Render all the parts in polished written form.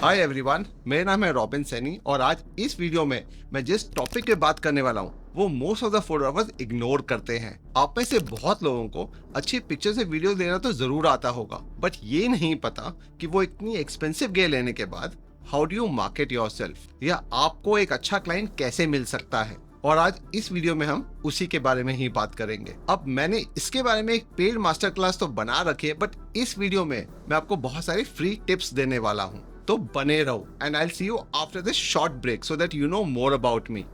Hi everyone, मेरा नाम है रॉबिन सैनी और आज इस वीडियो में मैं जिस टॉपिक पे बात करने वाला हूँ वो most of the photographers ignore करते हैं। आप में से बहुत लोगों को अच्छी पिक्चर से वीडियो लेना तो जरूर आता होगा, बट ये नहीं पता कि वो इतनी एक्सपेंसिव गियर लेने के बाद how do you market yourself या आपको एक अच्छा क्लाइंट कैसे मिल सकता है। और आज इस वीडियो में हम उसी के बारे में ही बात करेंगे। अब मैंने इसके बारे में एक पेड मास्टर क्लास तो बना रखी है, बट इस वीडियो में मैं आपको बहुत सारी फ्री टिप्स देने वाला हूँ, तो बने रहो and I will see you after this short break so that you know more about me.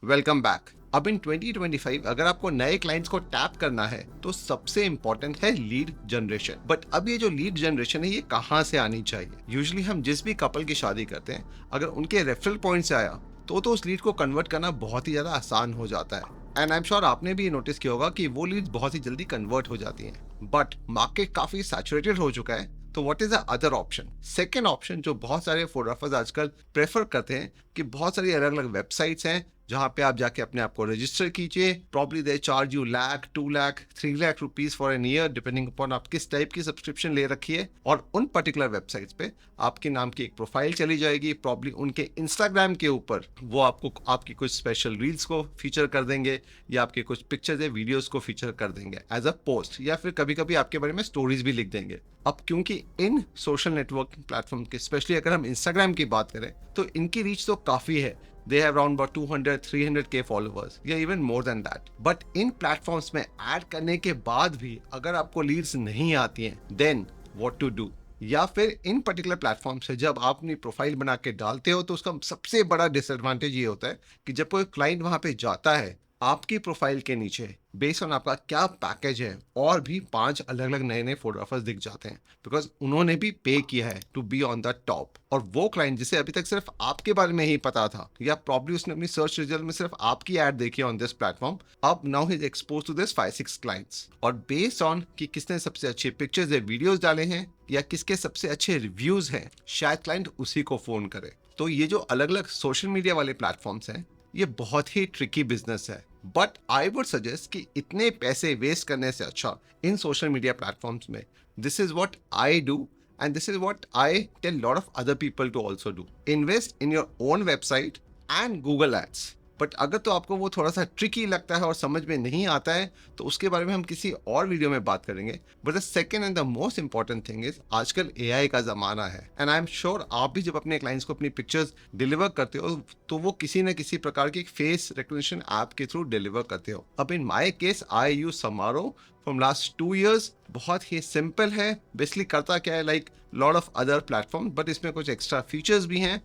Welcome back. अब इन 2025 अगर आपको नए क्लाइंट्स को टैप करना है तो सबसे इंपॉर्टेंट है लीड जनरेशन। बट अब ये जो लीड जनरेशन है ये कहाँ से आनी चाहिए? यूजुअली हम जिस भी कपल की शादी करते हैं, अगर उनके रेफरल पॉइंट से आया तो उस लीड को कन्वर्ट करना बहुत ही ज्यादा आसान हो जाता है। एंड आई एम श्योर आपने भी नोटिस किया होगा कि वो लीड बहुत ही जल्दी कन्वर्ट हो जाती हैं। बट मार्केट काफी सैचुरेटेड हो चुका है, तो what is the other option? Second option जो बहुत सारे फोटोग्राफर्स आजकल प्रेफर करते हैं कि बहुत सारी अलग अलग वेबसाइट्स हैं जहां पे आप जाके अपने आप को रजिस्टर कीजिए। Probably they charge you lakh, 2 lakh, 3 lakh rupees for an year, depending upon आप किस टाइप की सब्सक्रिप्शन ले रखी है। और उन पर्टिकुलर वेबसाइट्स पे आपके नाम की एक प्रोफाइल चली जाएगी। प्रॉब्ली उनके इंस्टाग्राम के ऊपर वो आपको आपकी कुछ स्पेशल रील्स को फीचर कर देंगे या आपके कुछ पिक्चर्स या वीडियोस को फीचर कर देंगे एज अ पोस्ट, या फिर कभी कभी आपके बारे में स्टोरीज भी लिख देंगे। अब क्योंकि इन सोशल नेटवर्किंग प्लेटफॉर्म के, स्पेशली अगर हम इंस्टाग्राम की बात करें, तो इनकी रीच तो काफी है। They have around about 200-300K followers या even more than that. But in platforms में ऐड करने के बाद भी अगर आपको लीड्स नहीं आती हैं, then what to do? या फिर इन पर्टिकुलर प्लेटफॉर्म से जब आप अपनी प्रोफाइल बना के डालते हो तो उसका सबसे बड़ा डिसएडवांटेज ये होता है कि जब कोई क्लाइंट वहां पे जाता है, आपकी प्रोफाइल के नीचे बेस्ड ऑन आपका क्या पैकेज है और भी 5 अलग अलग नए नए फोटोग्राफर्स दिख जाते हैं, बिकॉज उन्होंने भी पे किया है to be on the top. और वो क्लाइंट जिसे अभी तक सिर्फ आपके बारे में ही पता था या प्रॉब्ली उसने अपनी सर्च रिजल्ट में सिर्फ आपकी एड देखी ऑन दिस प्लेटफॉर्म, अब now he is expose to this 5-6 clients. और बेस्ड ऑन कि किसने सबसे अच्छे पिक्चर्स या वीडियोज डाले हैं या किसके सबसे अच्छे रिव्यूज हैं, शायद क्लाइंट उसी को फोन करे। तो ये जो अलग अलग सोशल मीडिया वाले प्लेटफॉर्म्स हैं, ये बहुत ही ट्रिकी बिजनेस है। बट आई वुड सजेस्ट कि इतने पैसे वेस्ट करने से अच्छा इन सोशल मीडिया प्लेटफॉर्म्स में this is what I do and this is what I tell lot of other people to also do. Invest in your own website and Google ads. But अगर तो आपको वो थोड़ा सा tricky लगता है और समझ में नहीं आता है तो उसके बारे में हम किसी और वीडियो में बात करेंगे। But the second and the most important thing is आजकल AI का जमाना है एंड आई एम श्योर आप भी जब अपने क्लाइंट्स को अपनी पिक्चर्स डिलीवर करते हो तो वो किसी न किसी प्रकार की फेस रिकग्निशन ऐप के थ्रू डिलीवर करते हो। अब in my case I use समारो फ्रॉम लास्ट 2 years। बहुत ही सिंपल है। बेसिकली करता क्या है, like lot of other platform, but इसमें कुछ एक्स्ट्रा फीचर्स भी हैं।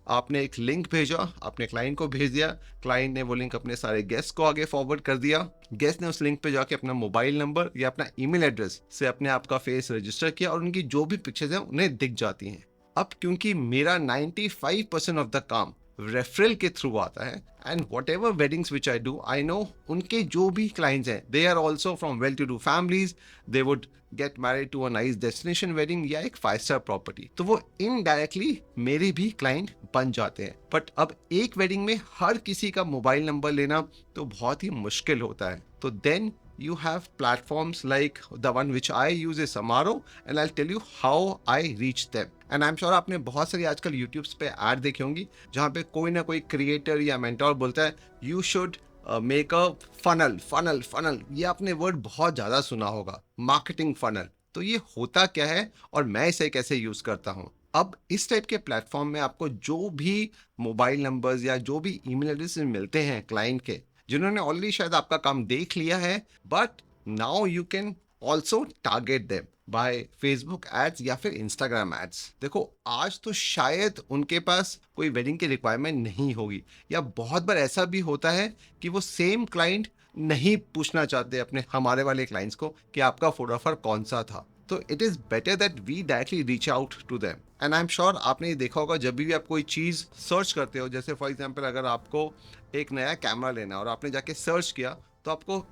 आपने एक लिंक भेजा, अपने क्लाइंट को भेज दिया, क्लाइंट ने वो लिंक अपने सारे गेस्ट को आगे फॉरवर्ड कर दिया, गेस्ट ने उस लिंक पे जाके अपना मोबाइल नंबर या अपना ईमेल एड्रेस से अपने आप का फेस रजिस्टर किया और उनकी जो भी पिक्चर्स हैं उन्हें दिख जाती हैं। अब क्योंकि मेरा 95% ऑफ द काम रेफरल के थ्रू आता है and whatever weddings which I do, I know उनके जो भी क्लाइंट्स हैं they are also from well to do families, they would get married to a nice destination wedding या एक 5-star प्रॉपर्टी, तो वो इनडायरेक्टली मेरे भी क्लाइंट बन जाते हैं। बट अब एक वेडिंग में हर किसी का मोबाइल नंबर लेना तो बहुत ही मुश्किल होता है। तो then you have platforms like the one which I use is Samaro and I'll tell you how I reach them. And I'm sure आपने बहुत सारी आजकल YouTube पे ऐड देखी होंगी जहाँ पे कोई ना कोई क्रिएटर या मेंटोर बोलता है you should make a funnel। ये आपने वर्ड बहुत ज़्यादा सुना होगा, मार्केटिंग फनल। तो ये होता क्या है और मैं इसे कैसे यूज़ करता हूँ? अब इस टाइप के प्लेटफॉर्म में आपको जो भी मोबाइल नंबर्स या जो भी ईमेल एड्रेस मिलते हैं क्लाइंट के, जिन्होंने ऑलरेडी शायद आपका काम देख लिया है, but now you can also target them by Facebook ads या फिर इंस्टाग्राम एड्स। देखो आज तो शायद उनके पास कोई वेडिंग की रिक्वायरमेंट नहीं होगी, या बहुत बार ऐसा भी होता है कि वो सेम क्लाइंट नहीं पूछना चाहते अपने हमारे वाले क्लाइंट्स को कि आपका फोटोग्राफर कौन सा था। तो it is better that we directly reach out to them. And I am sure आपने ये देखा होगा, जब भी आप कोई चीज़ सर्च करते हो, जैसे फॉर एग्जांपल अगर आपको एक नया कैमरा लेना है और आपने जाके सर्च किया, तो आपको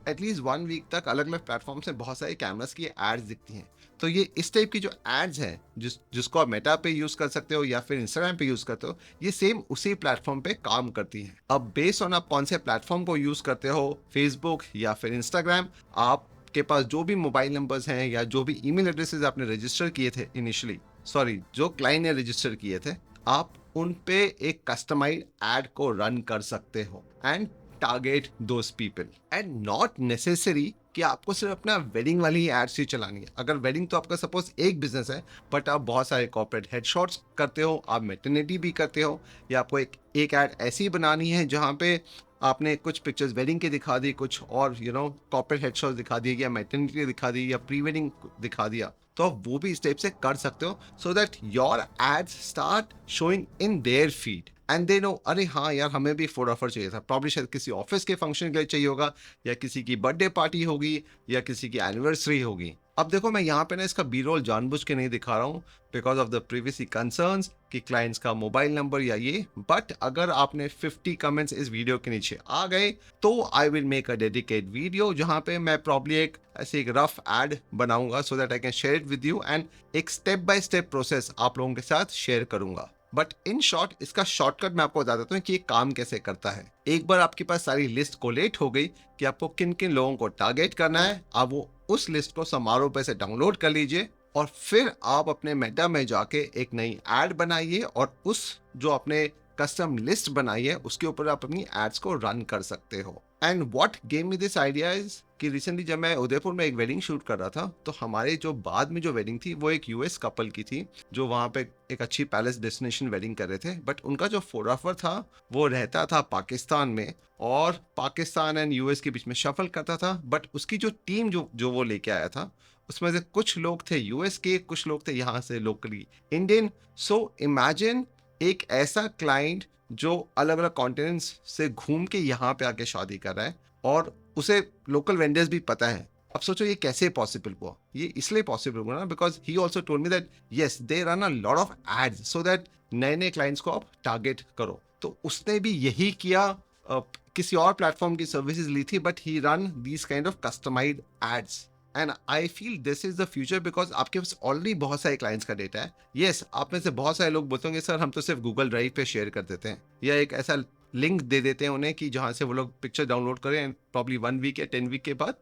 एटलीस्ट 1 वीक तक अलग अलग प्लेटफॉर्म से बहुत सारे कैमरास की एड्स दिखती हैं। तो ये इस टाइप की जो एड्स हैं, जिसको आप मेटा पे यूज़ कर सकते हो या फिर इंस्टाग्राम पे यूज़ करते हो, ये सेम उसी प्लेटफॉर्म पे काम करती हैं। अब बेस्ड ऑन आप कौन से प्लेटफॉर्म को यूज़ करते हो, फेसबुक या फिर इंस्टाग्राम, आपके पास जो भी मोबाइल नंबर्स हैं या जो भी ईमेल एड्रेसेस आपने रजिस्टर किए थे इनिशियली, सॉरी जो क्लाइंट ने रजिस्टर किए थे, आप उन पे एक कस्टमाइज्ड एड को रन कर सकते हो and target those people. And not necessary कि आपको सिर्फ अपना वेडिंग वाली ही एड्स ही चलानी है। अगर वेडिंग तो आपका सपोज एक बिजनेस है, बट आप बहुत सारे कॉर्पोरेट हेडशॉट्स करते हो, आप मैटरनिटी भी करते हो, या आपको एक ऐड ऐसी बनानी है जहाँ पे आपने कुछ पिक्चर्स वेडिंग के दिखा दी, कुछ और कॉर्पोरेट हेडशॉट्स दिखा दिए, या मैटरनिटी दिखा दी, या प्री वेडिंग दिखा दिया, तो आप वो भी इस टाइप से कर सकते हो, so that your ads start showing in their feed and they know, अरे हाँ यार हमें भी फोटोग्राफर चाहिए था, प्रॉब्ली शायद किसी ऑफिस के फंक्शन के लिए चाहिए होगा, या किसी की बर्थडे पार्टी होगी, या किसी की एनिवर्सरी होगी। अब देखो मैं यहाँ पे ना इसका बी रोल जानबूझ के नहीं दिखा रहा हूँ because of the previously concerns कि क्लाइंट्स का मोबाइल नंबर या ये, बट अगर आपने 50 कमेंट्स इस वीडियो के नीचे आ गए तो I will make a dedicate video जहाँ पे मैं प्रॉब्ली एक ऐसे एक रफ एड बनाऊंगा so that I can share it with you, and एक स्टेप बाय स्टेप प्रोसेस आप लोगों के साथ शेयर करूंगा। बट इन शॉर्ट इसका शॉर्टकट मैं आपको बता देता हूँ कि ये काम कैसे करता है। एक बार आपके पास सारी लिस्ट कोलेट हो गई कि आपको किन किन लोगों को टारगेट करना है, आप वो उस लिस्ट को समारोह पे से डाउनलोड कर लीजिए, और फिर आप अपने मेटा में जाके एक नई एड बनाइए, और उस जो आपने कस्टम लिस्ट बनाई है उसके ऊपर आप अपनी एड्स को रन कर सकते हो। And what gave me this idea is कि रिसेंटली जब मैं उदयपुर में एक वेडिंग शूट कर रहा था, तो हमारे जो बाद में जो वेडिंग थी वो एक यूएस कपल की थी, जो वहाँ पे एक अच्छी पैलेस डेस्टिनेशन वेडिंग कर रहे थे, बट उनका जो फोटोग्राफर था वो रहता था पाकिस्तान में, और पाकिस्तान एंड यूएस के बीच में शफल करता था। बट उसकी जो टीम जो वो लेके आया था, उसमें से कुछ लोग थे यूएस के, कुछ लोग थे यहाँ से लोकली इंडियन। सो इमेजिन एक ऐसा क्लाइंट जो अलग अलग कॉन्टिनेंट्स से घूम के यहाँ पे आके शादी कर रहा है, और उसे लोकल वेंडर्स भी पता है। अब सोचो ये कैसे पॉसिबल हुआ। ये इसलिए पॉसिबल हुआ ना because he also told me that yes they run a lot of ads so that नए नए क्लाइंट्स को आप टारगेट करो। तो उसने भी यही किया, किसी और प्लेटफॉर्म की सर्विसेज ली थी, but he run these kind of customized ads. And I feel this is the future because आपके पास ऑलरेडी बहुत सारे क्लाइंट्स का डेटा है। यस आप में से बहुत सारे लोग बोलते होंगे सर हम तो सिर्फ गूगल ड्राइव पे शेयर कर देते हैं, या एक ऐसा लिंक दे देते हैं उन्हें कि जहाँ से वो लोग पिक्चर डाउनलोड करें, एंड प्रॉब्ली 1 वीक या 10 वीक के बाद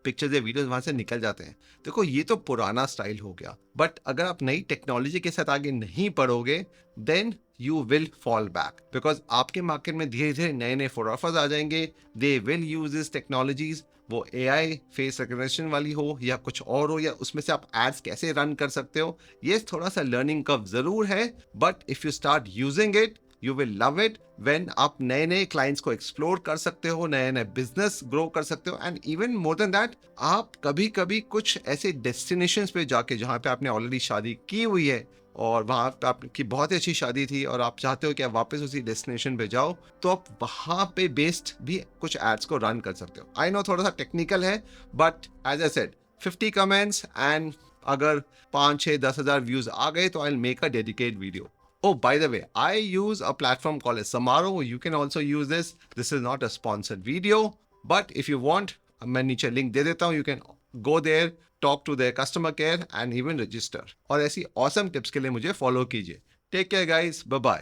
पिक्चर्स या वीडियोस वहाँ से निकल जाते हैं। देखो ये तो पुराना स्टाइल हो गया, बट अगर आप नई टेक्नोलॉजी के साथ आगे नहीं बढ़ोगे then you will fall back, because आपके मार्केट में धीरे धीरे नए नए फोटोग्राफर्स आ जाएंगे, they will use this technologies, वो AI फेस रिकग्निशन वाली हो या कुछ और हो, या उसमें से आप एड्स कैसे रन कर सकते हो। ये थोड़ा सा लर्निंग कर्व जरूर है, but if you start using it you will love it. When आप नए नए क्लाइंट्स को एक्सप्लोर कर सकते हो, नए नए बिजनेस ग्रो कर सकते हो, and even more than that आप कभी कभी कुछ ऐसे डेस्टिनेशंस पे जाके जहाँ पे आपने ऑलरेडी शादी की हुई है और वहाँ पे आपकी बहुत ही अच्छी शादी थी और आप चाहते हो कि आप वापस उसी डेस्टिनेशन पे जाओ, तो आप वहाँ पे बेस्ड भी कुछ एड्स को रन कर सकते हो। आई नो थोड़ा सा टेक्निकल है, but as I said 50 comments and अगर 5-6-10 हज़ार व्यूज आ गए तो I will make a dedicate video. Oh, by the way, I use a platform called as Samaro. You can also use this. This is not a sponsored video, but if you want, मैं नीचे link दे देता हूँ. You can go there, talk to their customer care and even register. और ऐसी awesome tips के लिए मुझे follow कीजिए. Take care guys. Bye bye.